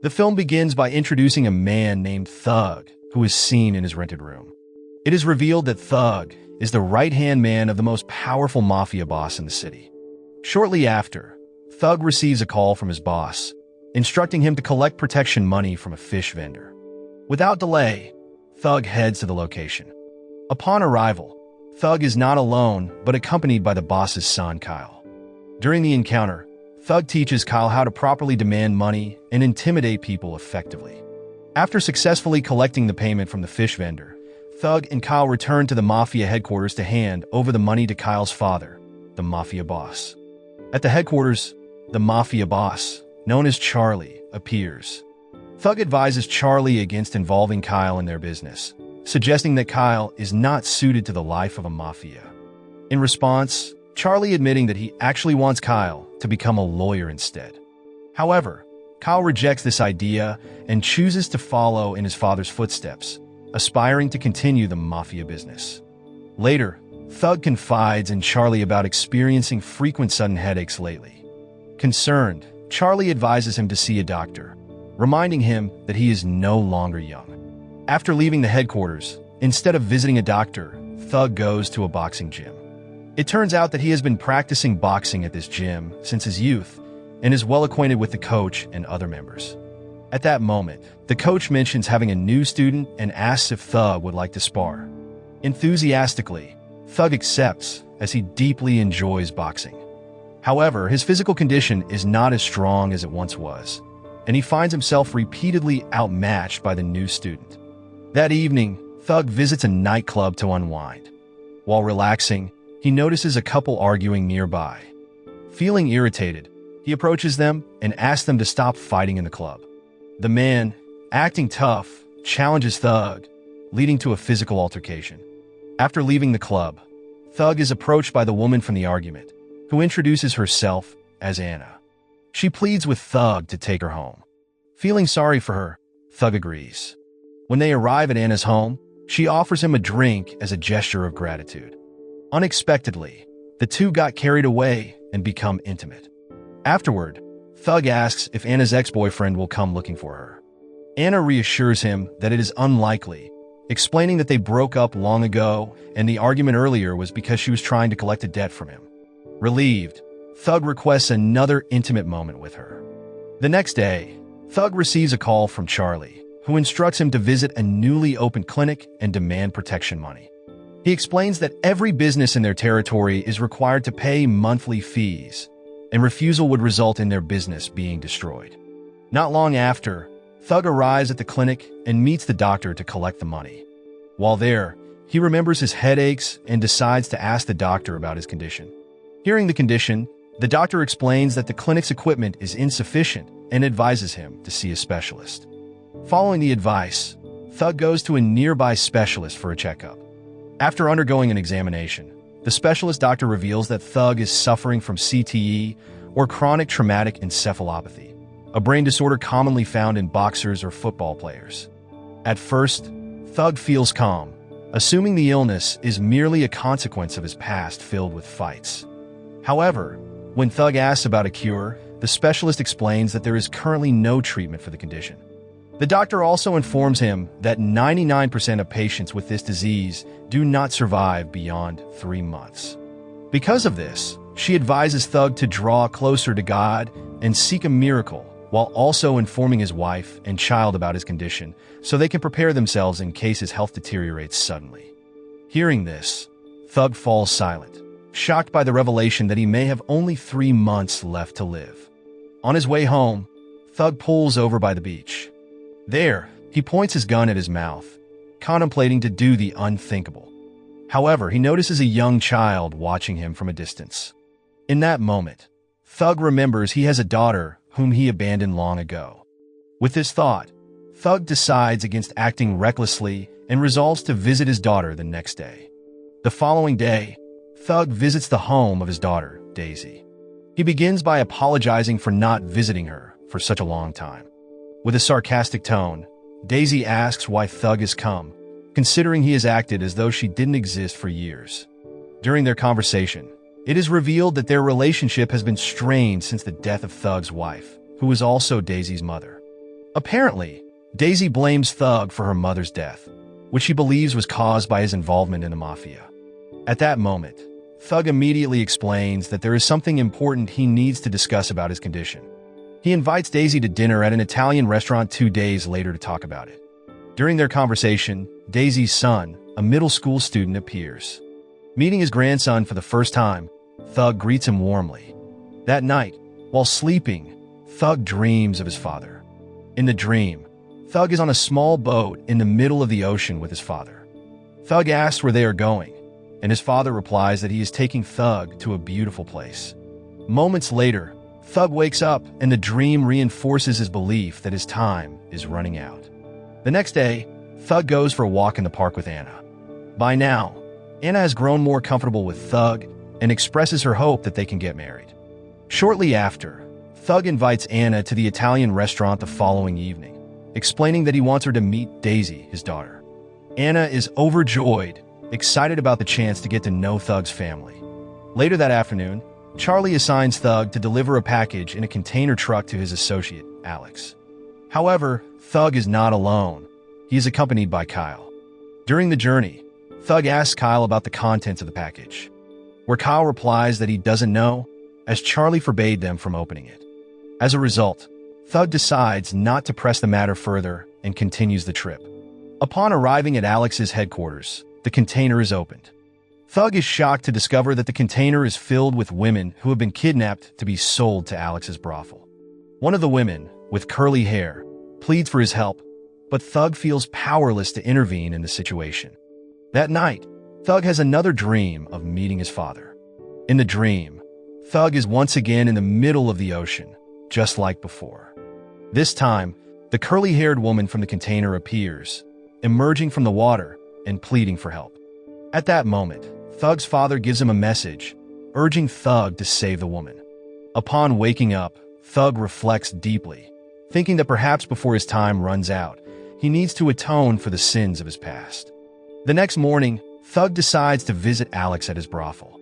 The film begins by introducing a man named Thug, who is seen in his rented room. It is revealed that Thug is the right-hand man of the most powerful mafia boss in the city. Shortly after, Thug receives a call from his boss, instructing him to collect protection money from a fish vendor. Without delay, Thug heads to the location. Upon arrival, Thug is not alone, but accompanied by the boss's son, Kyle. During the encounter, Thug teaches Kyle how to properly demand money and intimidate people effectively. After successfully collecting the payment from the fish vendor, Thug and Kyle return to the mafia headquarters to hand over the money to Kyle's father, the mafia boss. At the headquarters, the mafia boss, known as Charlie, appears. Thug advises Charlie against involving Kyle in their business, suggesting that Kyle is not suited to the life of a mafia. In response, Charlie admitting that he actually wants Kyle to become a lawyer instead. However, Kyle rejects this idea and chooses to follow in his father's footsteps, aspiring to continue the mafia business. Later, Thug confides in Charlie about experiencing frequent sudden headaches lately. Concerned, Charlie advises him to see a doctor, reminding him that he is no longer young. After leaving the headquarters, instead of visiting a doctor, Thug goes to a boxing gym. It turns out that he has been practicing boxing at this gym since his youth and is well acquainted with the coach and other members. At that moment, the coach mentions having a new student and asks if Thug would like to spar. Enthusiastically, Thug accepts as he deeply enjoys boxing. However, his physical condition is not as strong as it once was, and he finds himself repeatedly outmatched by the new student. That evening, Thug visits a nightclub to unwind. While relaxing, he notices a couple arguing nearby. Feeling irritated, he approaches them and asks them to stop fighting in the club. The man, acting tough, challenges Thug, leading to a physical altercation. After leaving the club, Thug is approached by the woman from the argument, who introduces herself as Anna. She pleads with Thug to take her home. Feeling sorry for her, Thug agrees. When they arrive at Anna's home, she offers him a drink as a gesture of gratitude. Unexpectedly, the two got carried away and become intimate. Afterward, Thug asks if Anna's ex-boyfriend will come looking for her. Anna reassures him that it is unlikely, explaining that they broke up long ago and the argument earlier was because she was trying to collect a debt from him. Relieved, Thug requests another intimate moment with her. The next day, Thug receives a call from Charlie, who instructs him to visit a newly opened clinic and demand protection money. He explains that every business in their territory is required to pay monthly fees, and refusal would result in their business being destroyed. Not long after, Thug arrives at the clinic and meets the doctor to collect the money. While there, he remembers his headaches and decides to ask the doctor about his condition. Hearing the condition, the doctor explains that the clinic's equipment is insufficient and advises him to see a specialist. Following the advice, Thug goes to a nearby specialist for a checkup. After undergoing an examination, the specialist doctor reveals that Thug is suffering from CTE, or chronic traumatic encephalopathy, a brain disorder commonly found in boxers or football players. At first, Thug feels calm, assuming the illness is merely a consequence of his past filled with fights. However, when Thug asks about a cure, the specialist explains that there is currently no treatment for the condition. The doctor also informs him that 99% of patients with this disease do not survive beyond 3 months. Because of this, she advises Thug to draw closer to God and seek a miracle, while also informing his wife and child about his condition so they can prepare themselves in case his health deteriorates suddenly. Hearing this, Thug falls silent, shocked by the revelation that he may have only 3 months left to live. On his way home, Thug pulls over by the beach. There, he points his gun at his mouth, contemplating to do the unthinkable. However, he notices a young child watching him from a distance. In that moment, Thug remembers he has a daughter whom he abandoned long ago. With this thought, Thug decides against acting recklessly and resolves to visit his daughter the next day. The following day, Thug visits the home of his daughter, Daisy. He begins by apologizing for not visiting her for such a long time. With a sarcastic tone, Daisy asks why Thug has come, considering he has acted as though she didn't exist for years. During their conversation, it is revealed that their relationship has been strained since the death of Thug's wife, who was also Daisy's mother. Apparently, Daisy blames Thug for her mother's death, which she believes was caused by his involvement in the mafia. At that moment, Thug immediately explains that there is something important he needs to discuss about his condition. He invites Daisy to dinner at an Italian restaurant 2 days later to talk about it. During their conversation, Daisy's son, a middle school student, appears. Meeting his grandson for the first time, Thug greets him warmly. That night, while sleeping, Thug dreams of his father. In the dream, Thug is on a small boat in the middle of the ocean with his father. Thug asks where they are going, and his father replies that he is taking Thug to a beautiful place. Moments later, Thug wakes up and the dream reinforces his belief that his time is running out. The next day, Thug goes for a walk in the park with Anna. By now, Anna has grown more comfortable with Thug and expresses her hope that they can get married. Shortly after, Thug invites Anna to the Italian restaurant the following evening, explaining that he wants her to meet Daisy, his daughter. Anna is overjoyed, excited about the chance to get to know Thug's family. Later that afternoon, Charlie assigns Thug to deliver a package in a container truck to his associate, Alex. However, Thug is not alone. He is accompanied by Kyle. During the journey, Thug asks Kyle about the contents of the package, where Kyle replies that he doesn't know, as Charlie forbade them from opening it. As a result, Thug decides not to press the matter further and continues the trip. Upon arriving at Alex's headquarters, the container is opened. Thug is shocked to discover that the container is filled with women who have been kidnapped to be sold to Alex's brothel. One of the women, with curly hair, pleads for his help, but Thug feels powerless to intervene in the situation. That night, Thug has another dream of meeting his father. In the dream, Thug is once again in the middle of the ocean, just like before. This time, the curly-haired woman from the container appears, emerging from the water and pleading for help. At that moment, Thug's father gives him a message, urging Thug to save the woman. Upon waking up, Thug reflects deeply, thinking that perhaps before his time runs out, he needs to atone for the sins of his past. The next morning, Thug decides to visit Alex at his brothel.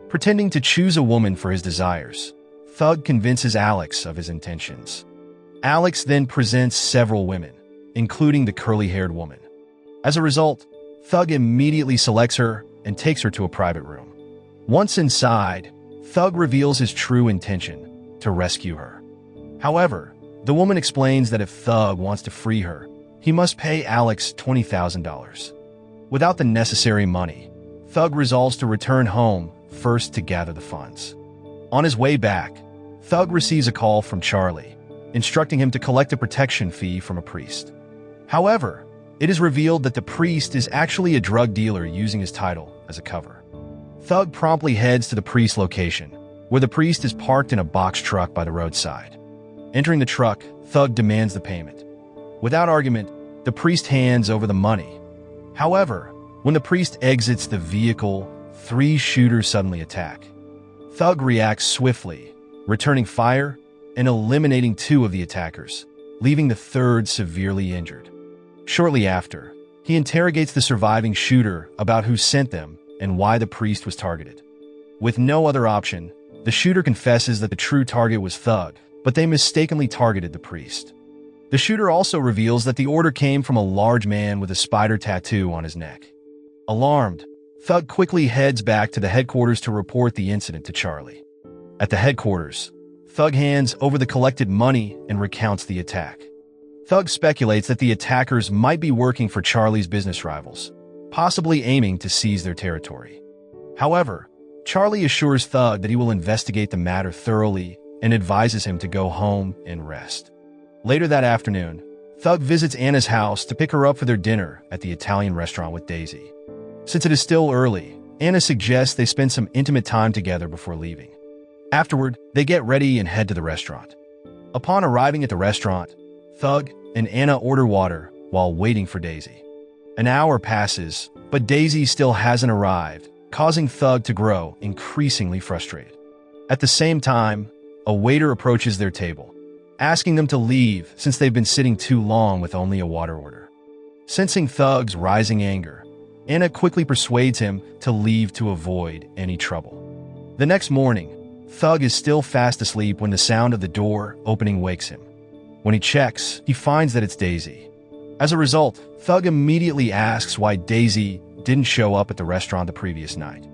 Pretending to choose a woman for his desires, Thug convinces Alex of his intentions. Alex then presents several women, including the curly-haired woman. As a result, Thug immediately selects her and takes her to a private room. Once inside, Thug reveals his true intention, to rescue her. However, the woman explains that if Thug wants to free her, he must pay Alex $20,000. Without the necessary money, Thug resolves to return home first to gather the funds. On his way back, Thug receives a call from Charlie, instructing him to collect a protection fee from a priest. However, it is revealed that the priest is actually a drug dealer using his title as a cover. Thug promptly heads to the priest's location, where the priest is parked in a box truck by the roadside. Entering the truck, Thug demands the payment. Without argument, the priest hands over the money. However, when the priest exits the vehicle, 3 shooters suddenly attack. Thug reacts swiftly, returning fire and eliminating 2 of the attackers, leaving the 3rd severely injured. Shortly after, he interrogates the surviving shooter about who sent them and why the priest was targeted. With no other option, the shooter confesses that the true target was Thug, but they mistakenly targeted the priest. The shooter also reveals that the order came from a large man with a spider tattoo on his neck. Alarmed, Thug quickly heads back to the headquarters to report the incident to Charlie. At the headquarters, Thug hands over the collected money and recounts the attack. Thug speculates that the attackers might be working for Charlie's business rivals, possibly aiming to seize their territory. However, Charlie assures Thug that he will investigate the matter thoroughly and advises him to go home and rest. Later that afternoon, Thug visits Anna's house to pick her up for their dinner at the Italian restaurant with Daisy. Since it is still early, Anna suggests they spend some intimate time together before leaving. Afterward, they get ready and head to the restaurant. Upon arriving at the restaurant, Thug and Anna order water while waiting for Daisy. An hour passes, but Daisy still hasn't arrived, causing Thug to grow increasingly frustrated. At the same time, a waiter approaches their table, asking them to leave since they've been sitting too long with only a water order. Sensing Thug's rising anger, Anna quickly persuades him to leave to avoid any trouble. The next morning, Thug is still fast asleep when the sound of the door opening wakes him. When he checks, he finds that it's Daisy. As a result, Thug immediately asks why Daisy didn't show up at the restaurant the previous night.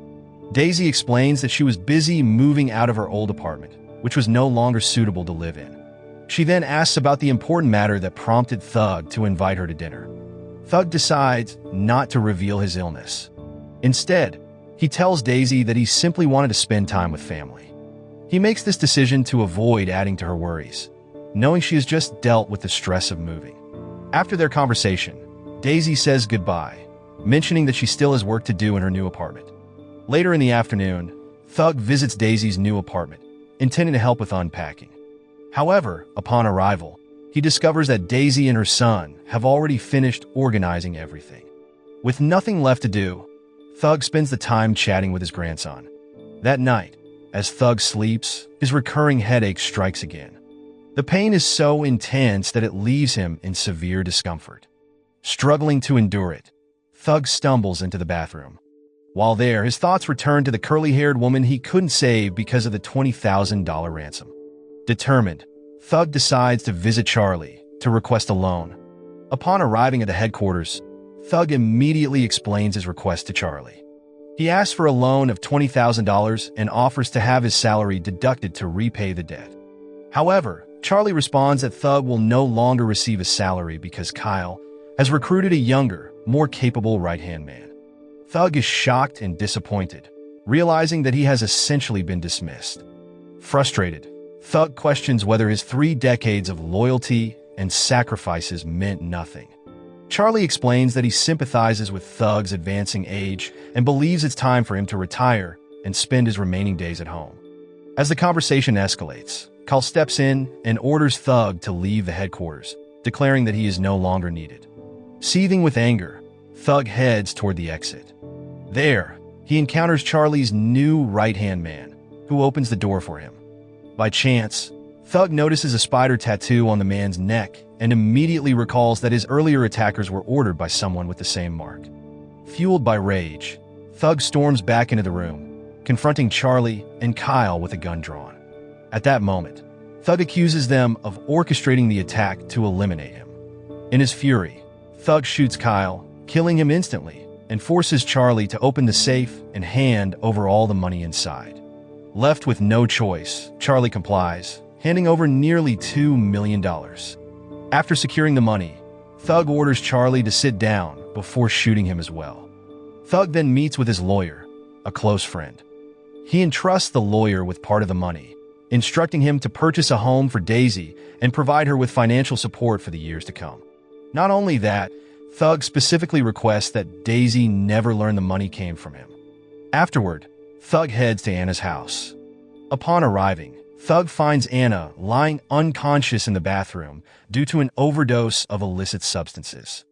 Daisy explains that she was busy moving out of her old apartment, which was no longer suitable to live in. She then asks about the important matter that prompted Thug to invite her to dinner. Thug decides not to reveal his illness. Instead, he tells Daisy that he simply wanted to spend time with family. He makes this decision to avoid adding to her worries, knowing she has just dealt with the stress of moving. After their conversation, Daisy says goodbye, mentioning that she still has work to do in her new apartment. Later in the afternoon, Thug visits Daisy's new apartment, intending to help with unpacking. However, upon arrival, he discovers that Daisy and her son have already finished organizing everything. With nothing left to do, Thug spends the time chatting with his grandson. That night, as Thug sleeps, his recurring headache strikes again. The pain is so intense that it leaves him in severe discomfort. Struggling to endure it, Thug stumbles into the bathroom. While there, his thoughts return to the curly-haired woman he couldn't save because of the $20,000 ransom. Determined, Thug decides to visit Charlie to request a loan. Upon arriving at the headquarters, Thug immediately explains his request to Charlie. He asks for a loan of $20,000 and offers to have his salary deducted to repay the debt. However, Charlie responds that Thug will no longer receive a salary because Kyle has recruited a younger, more capable right-hand man. Thug is shocked and disappointed, realizing that he has essentially been dismissed. Frustrated, Thug questions whether his 3 decades of loyalty and sacrifices meant nothing. Charlie explains that he sympathizes with Thug's advancing age and believes it's time for him to retire and spend his remaining days at home. As the conversation escalates, Kyle steps in and orders Thug to leave the headquarters, declaring that he is no longer needed. Seething with anger, Thug heads toward the exit. There, he encounters Charlie's new right-hand man, who opens the door for him. By chance, Thug notices a spider tattoo on the man's neck and immediately recalls that his earlier attackers were ordered by someone with the same mark. Fueled by rage, Thug storms back into the room, confronting Charlie and Kyle with a gun drawn. At that moment, Thug accuses them of orchestrating the attack to eliminate him. In his fury, Thug shoots Kyle, killing him instantly, and forces Charlie to open the safe and hand over all the money inside. Left with no choice, Charlie complies, handing over nearly $2 million. After securing the money, Thug orders Charlie to sit down before shooting him as well. Thug then meets with his lawyer, a close friend. He entrusts the lawyer with part of the money, instructing him to purchase a home for Daisy and provide her with financial support for the years to come. Not only that, Thug specifically requests that Daisy never learn the money came from him. Afterward, Thug heads to Anna's house. Upon arriving, Thug finds Anna lying unconscious in the bathroom due to an overdose of illicit substances.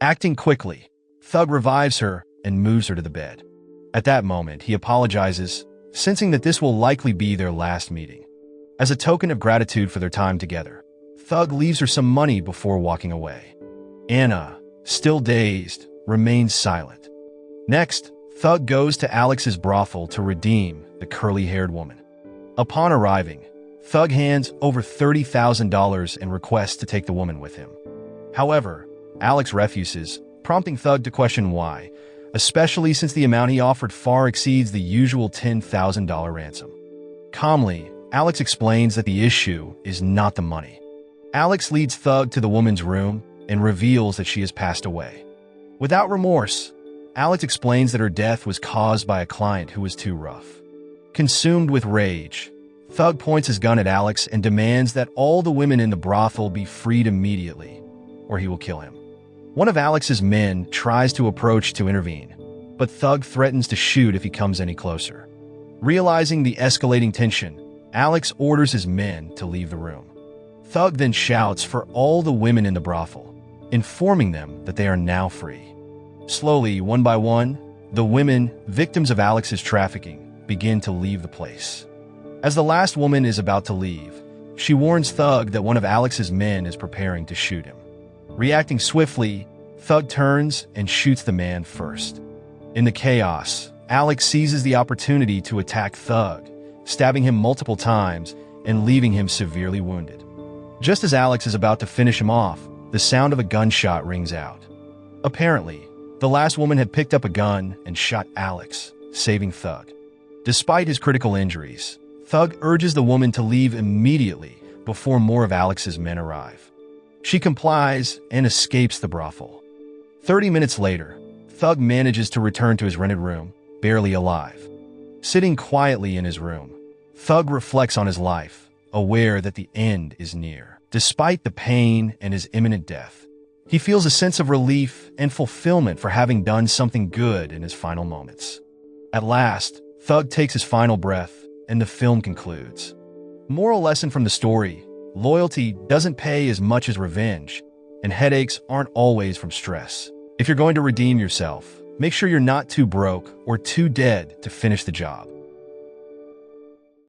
Acting quickly, Thug revives her and moves her to the bed. At that moment, he apologizes, sensing that this will likely be their last meeting. As a token of gratitude for their time together, Thug leaves her some money before walking away. Anna, still dazed, remains silent. Next, Thug goes to Alex's brothel to redeem the curly-haired woman. Upon arriving, Thug hands over $30,000 and requests to take the woman with him. However, Alex refuses, prompting Thug to question why, especially since the amount he offered far exceeds the usual $10,000 ransom. Calmly, Alex explains that the issue is not the money. Alex leads Thug to the woman's room and reveals that she has passed away. Without remorse, Alex explains that her death was caused by a client who was too rough. Consumed with rage, Thug points his gun at Alex and demands that all the women in the brothel be freed immediately, or he will kill him. One of Alex's men tries to approach to intervene, but Thug threatens to shoot if he comes any closer. Realizing the escalating tension, Alex orders his men to leave the room. Thug then shouts for all the women in the brothel, informing them that they are now free. Slowly, one by one, the women, victims of Alex's trafficking, begin to leave the place. As the last woman is about to leave, she warns Thug that one of Alex's men is preparing to shoot him. Reacting swiftly, Thug turns and shoots the man first. In the chaos, Alex seizes the opportunity to attack Thug, stabbing him multiple times and leaving him severely wounded. Just as Alex is about to finish him off, the sound of a gunshot rings out. Apparently, the last woman had picked up a gun and shot Alex, saving Thug. Despite his critical injuries, Thug urges the woman to leave immediately before more of Alex's men arrive. She complies and escapes the brothel. 30 minutes later, Thug manages to return to his rented room, barely alive. Sitting quietly in his room, Thug reflects on his life, aware that the end is near. Despite the pain and his imminent death, he feels a sense of relief and fulfillment for having done something good in his final moments. At last, Thug takes his final breath, and the film concludes. Moral lesson from the story: loyalty doesn't pay as much as revenge, and headaches aren't always from stress. If you're going to redeem yourself, make sure you're not too broke or too dead to finish the job.